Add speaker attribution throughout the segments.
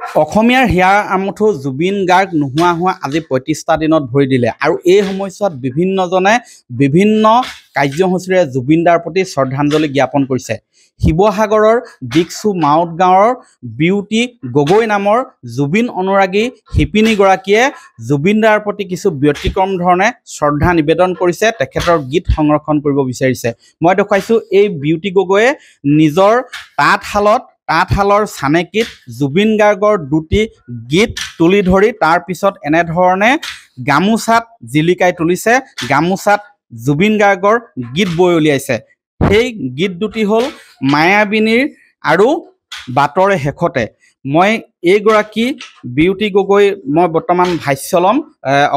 Speaker 1: অসমীয়াৰ হিয়াৰ আমঠু জুবিন গাৰ্গ নোহোৱা হোৱা আজি ৩৫টা দিনত ভৰি দিলে আৰু এই সময়ছোৱাত বিভিন্নজনে বিভিন্ন কাৰ্যসূচীৰে জুবিনদাৰ প্ৰতি শ্ৰদ্ধাঞ্জলি জ্ঞাপন কৰিছে। শিৱসাগৰৰ দিকচু মাউত গাঁৱৰ বিউটি গগৈ নামৰ জুবিন অনুৰাগী শিপিনীগৰাকীয়ে জুবিনদাৰ প্ৰতি কিছু ব্যতিক্ৰম ধৰণে শ্ৰদ্ধা নিবেদন কৰিছে, তেখেতৰ গীত সংৰক্ষণ কৰিব বিচাৰিছে। মই দেখুৱাইছোঁ এই বিউটি গগৈয়ে নিজৰ তাঁতশালৰ চানেকিত জুবিন গাৰ্গৰ দুটি গীত তুলি ধৰি তাৰ পিছত এনেধৰণে গামোচাত জিলিকাই তুলিছে, গামোচাত জুবিন গাৰ্গৰ গীত বৈ উলিয়াইছে। সেই গীত দুটি হ'ল মায়াবিনীৰ আৰু বাটৰে শেষতে। মই এইগৰাকী বিউটি গগৈ মই বৰ্তমান ভাষ্য ল'ম,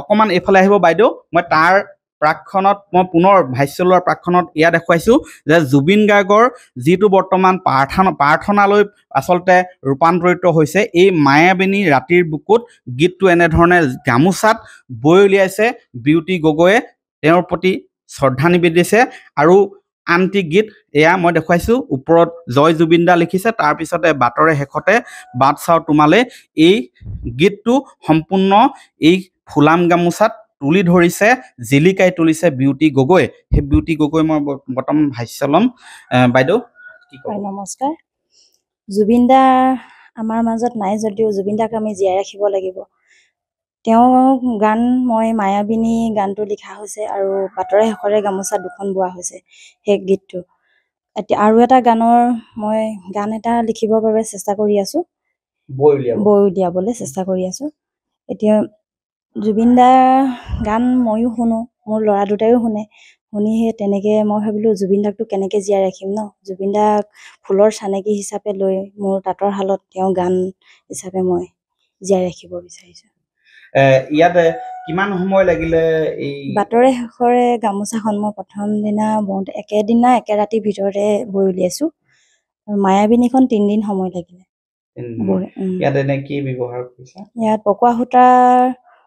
Speaker 1: অকণমান এইফালে আহিব বাইদেউ। মই তাৰ প্ৰাক্ষণত মই পুনৰ ভাষ্য লোৱাৰ প্ৰাক্ষণত এয়া দেখুৱাইছোঁ যে জুবিন গাৰ্গৰ যিটো বৰ্তমান প্ৰাৰ্থনালৈ আচলতে ৰূপান্তৰিত হৈছে এই মায়াবিনী ৰাতিৰ বুকুত গীতটো এনেধৰণে গামোচাত বৈ উলিয়াইছে বিউটি গগৈয়ে, তেওঁৰ প্ৰতি শ্ৰদ্ধা নিবেদিছে। আৰু আনটি গীত এয়া মই দেখুৱাইছোঁ, ওপৰত জয় জুবিনদা লিখিছে, তাৰপিছতে বাটৰে শেষতে বাট চাওঁ তোমালে। এই গীতটো সম্পূৰ্ণ এই ফুলাম গামোচাত তুলি ধৰিছে, জিলিকাই তুলিছে বিউটি গগৈ। সেই বিউটি গগৈ মই বৰ্তমান ভাষ্য ল'ম। বাইদেউ কি কয়?
Speaker 2: নমস্কাৰ। জুবিনদা আমাৰ মাজত নাই যদিও জুবিনদাক আমি জীয়াই ৰাখিব লাগিব। তেওঁ গান মই মায়াবিনী গানটো লিখা হৈছে আৰু বাটৰে শেষৰে গামোচা দুখন বোৱা হৈছে সেই গীতটো। এতিয়া আৰু এটা গানৰ মই গান এটা লিখিবৰ বাবে চেষ্টা কৰি আছোঁ, বৈ উলিয়াবলৈ চেষ্টা কৰি আছোঁ। এতিয়া জুবিনদাৰ গান ময়ো শুনো, মোৰ ল'ৰা দুটাইও শুনে, শুনি সেই তেনেকৈ মই ভাবিলোঁ জুবিনদাকটো কেনেকৈ জীয়াই ৰাখিম ন। জুবিনদাক ফুলৰ চানেকি হিচাপে লৈ মোৰ তাঁতৰ শালত তেওঁ গান হিচাপে মই জীয়াই ৰাখিব বিচাৰিছোঁ।
Speaker 1: ইয়াত কিমান সময় লাগিলে? এই
Speaker 2: বাটৰে শেষৰে গামোচাখন মই প্ৰথম দিনা বওঁতে একেদিনা একে ৰাতিৰ ভিতৰতে বৈ উলিয়াইছোঁ। মায়াবিনীখন 3 দিন সময় লাগিলে।
Speaker 1: ইয়াত এনে কি ব্যৱহাৰ কৰিছে?
Speaker 2: ইয়াত পকোৱা সূতাৰ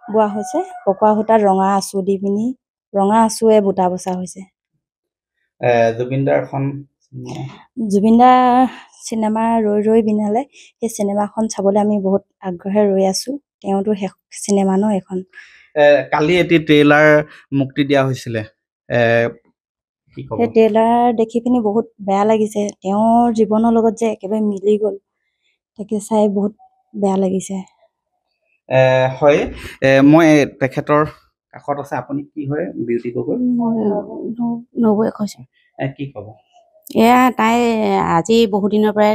Speaker 2: বোৱা হৈছে, পকোৱা সূতাত ৰঙা আঁচু দি পিনি ৰঙা আঁচুৱে বুটা বচা হৈছে। জুবিনদাৰ চিনেমা ৰৈ ৰৈ বিনালে, সেই চিনেমাখন চাবলৈ আমি বহুত আগ্ৰহে ৰৈ আছোঁ। তেওঁতো শেষ চিনেমা ন এখন।
Speaker 1: কালি এটি ট্ৰেইলাৰ মুক্তি দিয়া হৈছিলে,
Speaker 2: সেই ট্ৰেইলাৰ দেখি পিনি বহুত বেয়া লাগিছে। তেওঁৰ জীৱনৰ লগত যে একেবাৰে মিলি গ'ল, তাকে চাই বহুত বেয়া লাগিছে।
Speaker 1: হয়, মই তেখেতৰ কাষত আছে। আপুনি কি হয়? বিউটি গগৈ
Speaker 3: নবৈ কৈছে।
Speaker 1: কি ক'ব?
Speaker 3: এয়া তাই আজি বহুদিনৰ পৰাই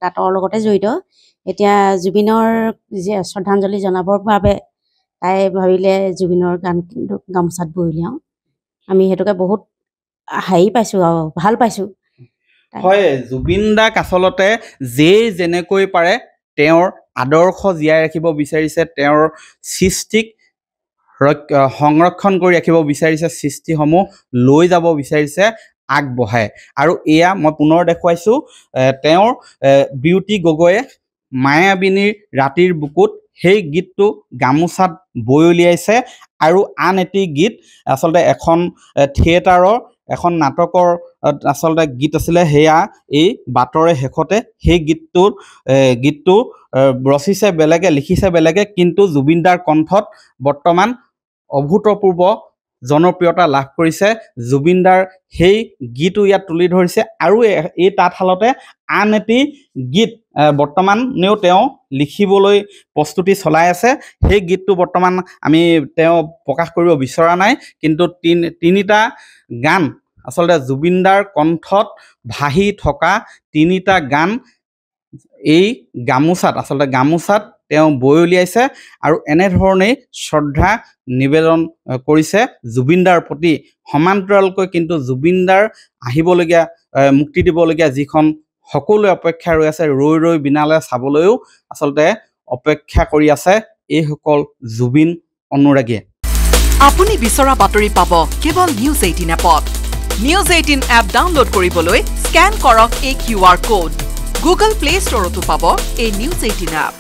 Speaker 3: তাঁতৰ লগতে জড়িত। এতিয়া জুবিনৰ শ্ৰদ্ধাঞ্জলি জনাবৰ বাবে তাই ভাবিলে জুবিনৰ গান গামোচাত বৈ উলিয়াওঁ। আমি সেইটোকে বহুত হেৰি পাইছোঁ আৰু ভাল পাইছোঁ।
Speaker 1: হয়, জুবিন দাক আচলতে যেনেকৈ পাৰে তেওঁৰ আদৰ্শ জীয়াই ৰাখিব বিচাৰিছে, তেওঁৰ সৃষ্টিক সংৰক্ষণ কৰি ৰাখিব বিচাৰিছে, সৃষ্টিসমূহ লৈ যাব বিচাৰিছে আগবঢ়াই। আৰু এয়া মই পুনৰ দেখুৱাইছোঁ, তেওঁৰ বিউটি গগৈয়ে মায়াবিনীৰ ৰাতিৰ বুকুত সেই গীতটো গামোচাত বৈ উলিয়াইছে। আৰু আন এটি গীত আচলতে এখন থিয়েটাৰৰ এখন নাটকৰ আচলতে গীত আছিলে, সেয়া এই বাটৰে শেষতে। সেই গীতটো ৰচিছে বেলেগে, লিখিছে বেলেগে, কিন্তু জুবিনদাৰ কণ্ঠত বৰ্তমান অভূতপূৰ্ব জনপ্ৰিয়তা লাভ কৰিছে। জুবিনদাৰ সেই গীতো ইয়াত তুলি ধৰিছে। আৰু এই তাঁতশালতে আন এটি গীত বৰ্তমানেও তেওঁ লিখিবলৈ প্ৰস্তুতি চলাই আছে। সেই গীতটো বৰ্তমান তেওঁ প্ৰকাশ কৰিব বিচৰা নাই, কিন্তু তিনিটা গান আচলতে জুবিনদাৰ কণ্ঠত ভাহি থকা 3টা গান এই গামোচাত তেওঁ বৈ উলিয়াইছে। আৰু এনেধৰণেই শ্ৰদ্ধা নিবেদন কৰিছে জুবিনদাৰ প্ৰতি। সমান্তৰালকৈ কিন্তু জুবিনদাৰ আহিবলগীয়া মুক্তি দিবলগীয়া যিখন সকলোৱে অপেক্ষা ৰৈ আছে, ৰৈ ৰৈ বিনালে চাবলৈও আচলতে অপেক্ষা কৰি আছে এইসকল জুবিন অনুৰাগীয়ে।
Speaker 4: আপুনি বিচৰা বাতৰি পাব কেৱল নিউজ 18 এপত। নিউজ 18 এপ ডাউনলোড কৰিবলৈ স্কেন কৰক এই QR কোড। গুগল প্লে ষ্টৰতো পাব এই নিউজ 18 এপ।